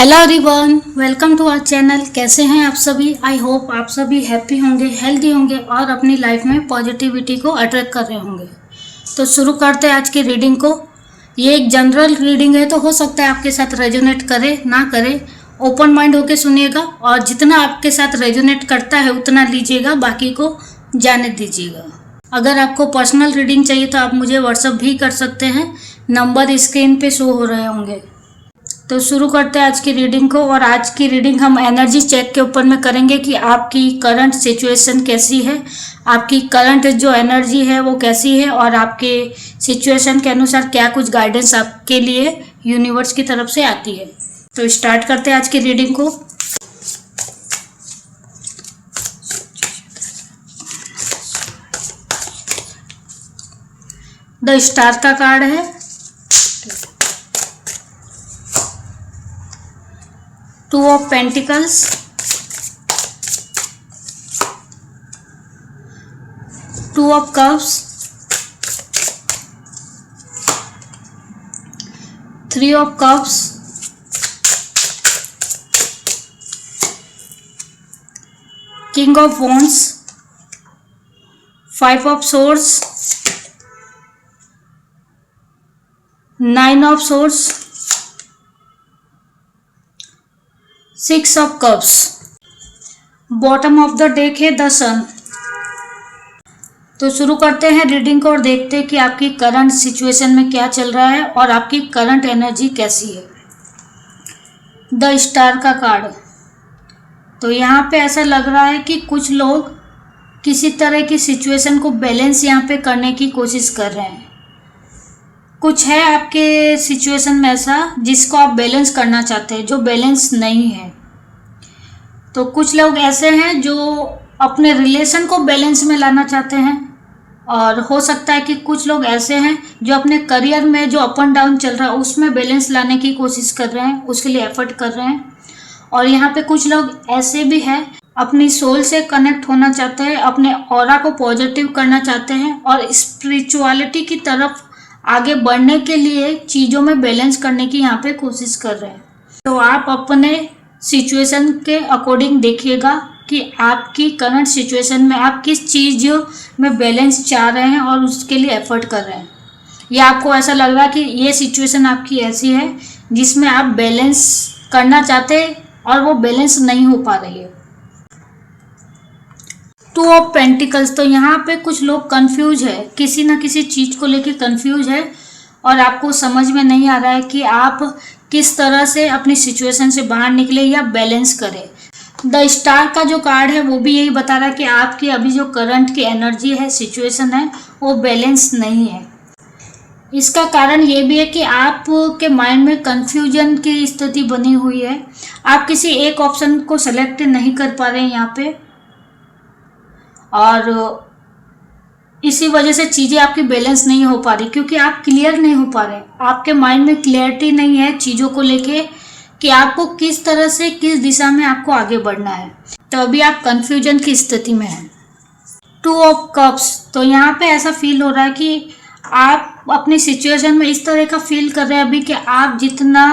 Hello everyone, welcome to our channel. कैसे हैं आप सभी? आई होप आप सभी हैप्पी होंगे, हेल्दी होंगे और अपनी लाइफ में पॉजिटिविटी को अट्रैक्ट कर रहे होंगे। तो शुरू करते हैं आज की रीडिंग को। ये एक जनरल रीडिंग है, तो हो सकता है आपके साथ रेजोनेट करे ना करे। ओपन माइंड होके सुनिएगा और जितना आपके साथ रेजोनेट करता है उतना लीजिएगा, बाकी को जाने दीजिएगा। अगर आपको पर्सनल रीडिंग चाहिए तो आप मुझे व्हाट्सअप भी कर सकते हैं, नंबर स्क्रीन पे शो हो रहे होंगे। तो शुरू करते हैं आज की रीडिंग को। और आज की रीडिंग हम एनर्जी चेक के ऊपर में करेंगे कि आपकी करंट सिचुएशन कैसी है, आपकी करंट जो एनर्जी है वो कैसी है और आपके सिचुएशन के अनुसार क्या कुछ गाइडेंस आपके लिए यूनिवर्स की तरफ से आती है। तो स्टार्ट करते हैं आज की रीडिंग को। द स्टार का कार्ड है, two of pentacles, two of cups, three of cups, king of wands, five of swords, nine of swords, six of cups. Bottom of the deck है द सन। तो शुरू करते हैं रीडिंग को और देखते हैं कि आपकी करंट सिचुएशन में क्या चल रहा है और आपकी करंट एनर्जी कैसी है। द स्टार का कार्ड। तो यहाँ पे ऐसा लग रहा है कि कुछ लोग किसी तरह की सिचुएशन को बैलेंस यहाँ पे करने की कोशिश कर रहे हैं। कुछ है आपके सिचुएशन में ऐसा जिसको आप बैलेंस करना चाहते हैं, जो बैलेंस नहीं है। तो कुछ लोग ऐसे हैं जो अपने रिलेशन को बैलेंस में लाना चाहते हैं, और हो सकता है कि कुछ लोग ऐसे हैं जो अपने करियर में जो अप एंड डाउन चल रहा है उसमें बैलेंस लाने की कोशिश कर रहे हैं, उसके लिए एफर्ट कर रहे हैं। और यहाँ पे कुछ लोग ऐसे भी हैं अपनी सोल से कनेक्ट होना चाहते हैं, अपने ऑरा को पॉजिटिव करना चाहते हैं और स्पिरिचुअलिटी की तरफ आगे बढ़ने के लिए चीज़ों में बैलेंस करने की यहाँ पे कोशिश कर रहे हैं। तो आप अपने सिचुएशन के अकॉर्डिंग देखिएगा कि आपकी करंट सिचुएशन में आप किस चीज़ में बैलेंस चाह रहे हैं और उसके लिए एफर्ट कर रहे हैं। या आपको ऐसा लग रहा है कि ये सिचुएशन आपकी ऐसी है जिसमें आप बैलेंस करना चाहते हैं और वो बैलेंस नहीं हो पा रही है। Two of pentacles. तो यहाँ पे कुछ लोग कंफ्यूज है, किसी ना किसी चीज़ को लेके कंफ्यूज है और आपको समझ में नहीं आ रहा है कि आप किस तरह से अपनी सिचुएशन से बाहर निकले या बैलेंस करें। द स्टार का जो कार्ड है वो भी यही बता रहा है कि आपकी अभी जो करंट की एनर्जी है, सिचुएशन है, वो बैलेंस नहीं है। इसका कारण ये भी है कि आपके माइंड में कंफ्यूजन की स्थिति बनी हुई है। आप किसी एक ऑप्शन को सेलेक्ट नहीं कर पा रहे हैं यहाँ पे, और इसी वजह से चीज़ें आपकी बैलेंस नहीं हो पा रही, क्योंकि आप क्लियर नहीं हो पा रहे। आपके माइंड में क्लियरिटी नहीं है चीज़ों को लेके कि आपको किस तरह से किस दिशा में आपको आगे बढ़ना है। तो अभी आप कंफ्यूजन की स्थिति में हैं। Two of cups. तो यहाँ पे ऐसा फील हो रहा है कि आप अपनी सिचुएशन में इस तरह का फील कर रहे हैं अभी कि आप जितना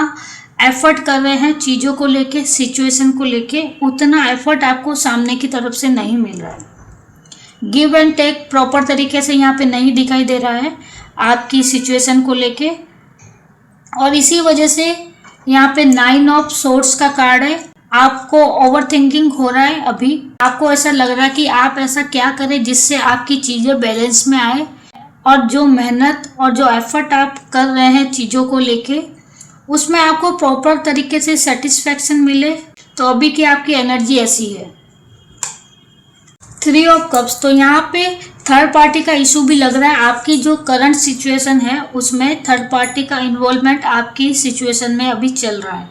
एफर्ट कर रहे हैं चीज़ों को लेके, सिचुएशन को लेके, उतना एफर्ट आपको सामने की तरफ से नहीं मिल रहा है। गिव एंड टेक प्रॉपर तरीके से यहाँ पे नहीं दिखाई दे रहा है आपकी सिचुएशन को लेके, और इसी वजह से यहाँ पे नाइन ऑफ सोर्ड्स का कार्ड है। आपको ओवर थिंकिंग हो रहा है अभी। आपको ऐसा लग रहा है कि आप ऐसा क्या करें जिससे आपकी चीज़ें बैलेंस में आए और जो मेहनत और जो एफर्ट आप कर रहे हैं चीज़ों को लेके उसमें आपको प्रॉपर तरीके से सेटिस्फैक्शन मिले। तो अभी की आपकी एनर्जी ऐसी है। Three of cups. तो यहाँ पे थर्ड पार्टी का इशू भी लग रहा है। आपकी जो करंट सिचुएशन है उसमें थर्ड पार्टी का इन्वॉल्वमेंट आपकी सिचुएशन में अभी चल रहा है।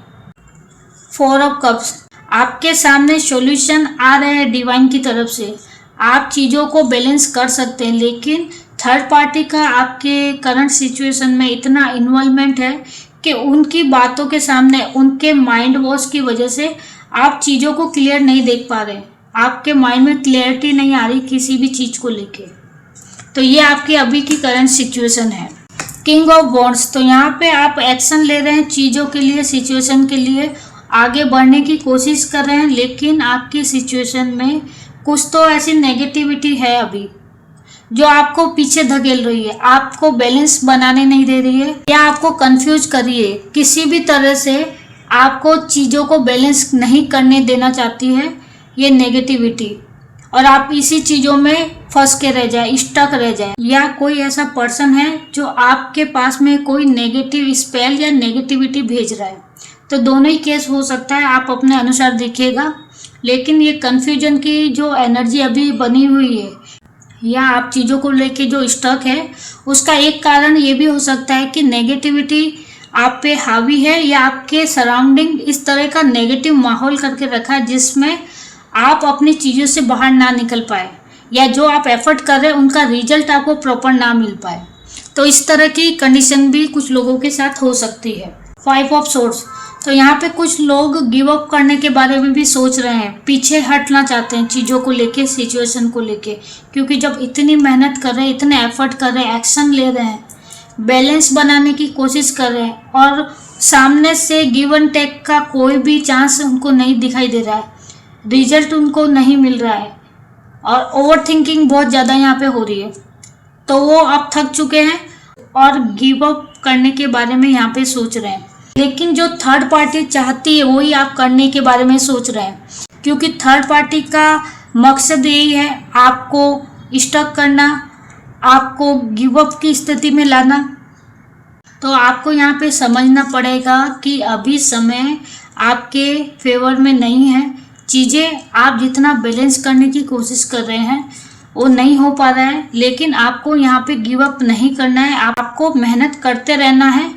Four of cups. आपके सामने सॉल्यूशन आ रहे हैं डिवाइन की तरफ से, आप चीज़ों को बैलेंस कर सकते हैं, लेकिन थर्ड पार्टी का आपके करंट सिचुएशन में इतना इन्वॉल्वमेंट है कि उनकी बातों के सामने, उनके माइंड वॉश की वजह से आप चीज़ों को क्लियर नहीं देख पा रहे। आपके माइंड में क्लैरिटी नहीं आ रही किसी भी चीज़ को लेके। तो ये आपकी अभी की करंट सिचुएशन है। किंग ऑफ वॉन्ड्स, तो यहाँ पे आप एक्शन ले रहे हैं चीज़ों के लिए, सिचुएशन के लिए, आगे बढ़ने की कोशिश कर रहे हैं, लेकिन आपकी सिचुएशन में कुछ तो ऐसी नेगेटिविटी है अभी जो आपको पीछे धकेल रही है, आपको बैलेंस बनाने नहीं दे रही है या आपको कंफ्यूज कर रही है। किसी भी तरह से आपको चीज़ों को बैलेंस नहीं करने देना चाहती है ये नेगेटिविटी, और आप इसी चीज़ों में फंस के रह जाए, स्टक रह जाए। या कोई ऐसा पर्सन है जो आपके पास में कोई नेगेटिव स्पेल या नेगेटिविटी भेज रहा है। तो दोनों ही केस हो सकता है, आप अपने अनुसार देखिएगा। लेकिन ये कन्फ्यूजन की जो एनर्जी अभी बनी हुई है या आप चीज़ों को लेके जो स्टक है, उसका एक कारण ये भी हो सकता है कि नेगेटिविटी आप पे हावी है या आपके सराउंडिंग इस तरह का नेगेटिव माहौल करके रखा है जिसमें आप अपनी चीज़ों से बाहर ना निकल पाए, या जो आप एफर्ट कर रहे हैं उनका रिजल्ट आपको प्रॉपर ना मिल पाए। तो इस तरह की कंडीशन भी कुछ लोगों के साथ हो सकती है। 5 ऑफ सोर्स, तो यहाँ पे कुछ लोग गिव अप करने के बारे में भी सोच रहे हैं, पीछे हटना चाहते हैं चीज़ों को लेके, सिचुएशन को लेके, क्योंकि जब इतनी मेहनत कर रहे हैं, इतने एफर्ट कर रहे हैं, एक्शन ले रहे हैं, बैलेंस बनाने की कोशिश कर रहे हैं और सामने से गिव एंड टेक का कोई भी चांस उनको नहीं दिखाई दे रहा है, रिजल्ट उनको नहीं मिल रहा है और ओवर थिंकिंग बहुत ज़्यादा यहाँ पे हो रही है, तो वो अब थक चुके हैं और गिव अप करने के बारे में यहाँ पे सोच रहे हैं। लेकिन जो थर्ड पार्टी चाहती है वही आप करने के बारे में सोच रहे हैं, क्योंकि थर्ड पार्टी का मकसद यही है आपको स्टक करना, आपको गिव अप की स्थिति में लाना। तो आपको यहाँ पे समझना पड़ेगा कि अभी समय आपके फेवर में नहीं है। चीज़ें आप जितना बैलेंस करने की कोशिश कर रहे हैं वो नहीं हो पा रहा है, लेकिन आपको यहाँ पे गिव अप नहीं करना है, आपको मेहनत करते रहना है।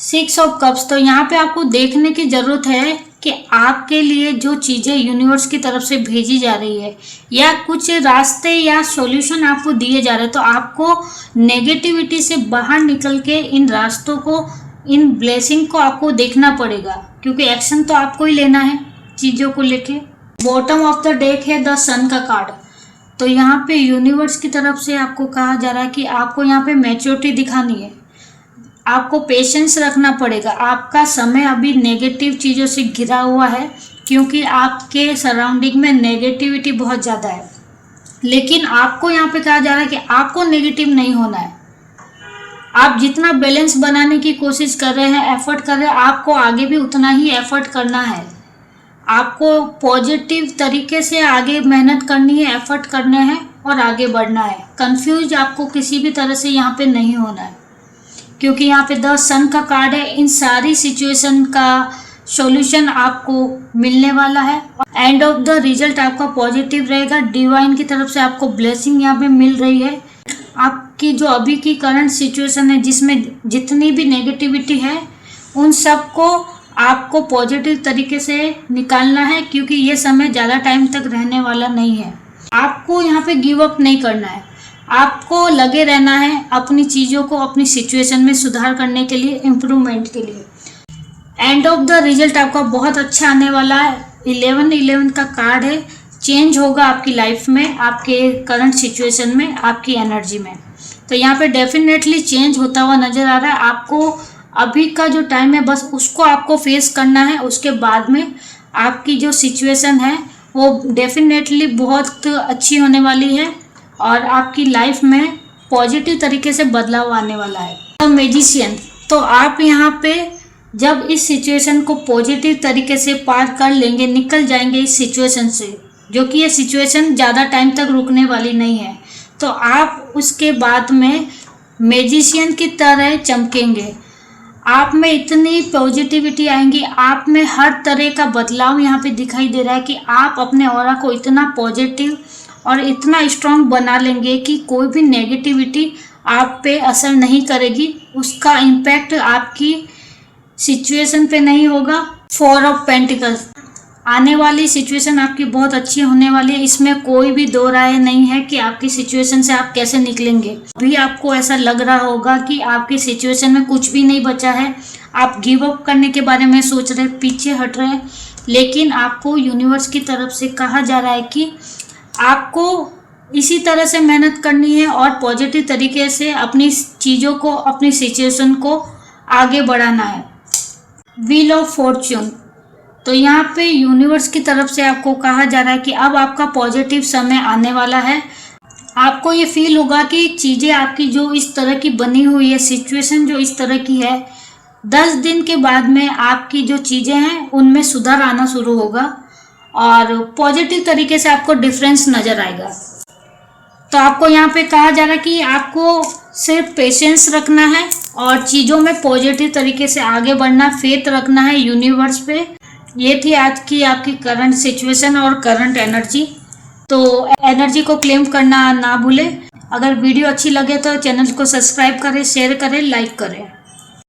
6 ऑफ कप्स, तो यहाँ पे आपको देखने की ज़रूरत है कि आपके लिए जो चीज़ें यूनिवर्स की तरफ से भेजी जा रही है या कुछ रास्ते या सॉल्यूशन आपको दिए जा रहे हैं, तो आपको नेगेटिविटी से बाहर निकल के इन रास्तों को, इन ब्लेसिंग को आपको देखना पड़ेगा, क्योंकि एक्शन तो आपको ही लेना है चीज़ों को लेके। बॉटम ऑफ द डेक है द सन का कार्ड, तो यहाँ पे यूनिवर्स की तरफ से आपको कहा जा रहा है कि आपको यहाँ पे मैच्योरिटी दिखानी है, आपको पेशेंस रखना पड़ेगा। आपका समय अभी नेगेटिव चीज़ों से घिरा हुआ है, क्योंकि आपके सराउंडिंग में नेगेटिविटी बहुत ज़्यादा है, लेकिन आपको यहाँ पे कहा जा रहा है कि आपको नेगेटिव नहीं होना है। आप जितना बैलेंस बनाने की कोशिश कर रहे हैं, एफर्ट कर रहे हैं, आपको आगे भी उतना ही एफर्ट करना है। आपको पॉजिटिव तरीके से आगे मेहनत करनी है, एफर्ट करने हैं और आगे बढ़ना है। कंफ्यूज आपको किसी भी तरह से यहाँ पे नहीं होना है, क्योंकि यहाँ पे द सन का कार्ड है। इन सारी सिचुएशन का सॉल्यूशन आपको मिलने वाला है। एंड ऑफ द रिजल्ट आपका पॉजिटिव रहेगा। डिवाइन की तरफ से आपको ब्लेसिंग यहाँ पे मिल रही है। आपकी जो अभी की करंट सिचुएशन है जिसमें जितनी भी नेगेटिविटी है उन सबको आपको पॉजिटिव तरीके से निकालना है, क्योंकि ये समय ज़्यादा टाइम तक रहने वाला नहीं है। आपको यहाँ पे गिव अप नहीं करना है, आपको लगे रहना है अपनी चीज़ों को, अपनी सिचुएशन में सुधार करने के लिए, इम्प्रूवमेंट के लिए। एंड ऑफ द रिजल्ट आपका बहुत अच्छा आने वाला है। 11 का कार्ड है। चेंज होगा आपकी लाइफ में, आपके करंट सिचुएशन में, आपकी एनर्जी में। तो यहाँ पे डेफिनेटली चेंज होता हुआ नज़र आ रहा है। आपको अभी का जो टाइम है बस उसको आपको फेस करना है, उसके बाद में आपकी जो सिचुएशन है वो डेफिनेटली बहुत अच्छी होने वाली है और आपकी लाइफ में पॉजिटिव तरीके से बदलाव आने वाला है। मैजिशियन, तो आप यहाँ पे जब इस सिचुएशन को पॉजिटिव तरीके से पार कर लेंगे, निकल जाएंगे इस सिचुएशन से, जो कि ये सिचुएशन ज़्यादा टाइम तक रुकने वाली नहीं है, तो आप उसके बाद में मैजिशियन की तरह चमकेंगे। आप में इतनी पॉजिटिविटी आएंगी, आप में हर तरह का बदलाव यहाँ पे दिखाई दे रहा है कि आप अपने ऑरा को इतना पॉजिटिव और इतना स्ट्रांग बना लेंगे कि कोई भी नेगेटिविटी आप पे असर नहीं करेगी, उसका इम्पैक्ट आपकी सिचुएशन पे नहीं होगा। 4 ऑफ पेंटिकल्स, आने वाली सिचुएशन आपकी बहुत अच्छी होने वाली है, इसमें कोई भी दो राय नहीं है कि आपकी सिचुएशन से आप कैसे निकलेंगे। अभी आपको ऐसा लग रहा होगा कि आपकी सिचुएशन में कुछ भी नहीं बचा है, आप गिव अप करने के बारे में सोच रहे, पीछे हट रहे हैं, लेकिन आपको यूनिवर्स की तरफ से कहा जा रहा है कि आपको इसी तरह से मेहनत करनी है और पॉजिटिव तरीके से अपनी चीज़ों को, अपनी सिचुएशन को आगे बढ़ाना है। व्हील ऑफ फॉर्च्यून, तो यहाँ पे यूनिवर्स की तरफ से आपको कहा जा रहा है कि अब आपका पॉजिटिव समय आने वाला है। आपको ये फील होगा कि चीज़ें आपकी जो इस तरह की बनी हुई है, सिचुएशन जो इस तरह की है, 10 दिन के बाद में आपकी जो चीज़ें हैं उनमें सुधार आना शुरू होगा और पॉजिटिव तरीके से आपको डिफरेंस नज़र आएगा। तो आपको यहाँ पे कहा जा रहा है कि आपको सिर्फ पेशेंस रखना है और चीज़ों में पॉजिटिव तरीके से आगे बढ़ना, फेथ रखना है यूनिवर्स पे। ये थी आज की आपकी करंट सिचुएशन और करंट एनर्जी। तो एनर्जी को क्लेम करना ना भूलें। अगर वीडियो अच्छी लगे तो चैनल को सब्सक्राइब करें, शेयर करें, लाइक करें।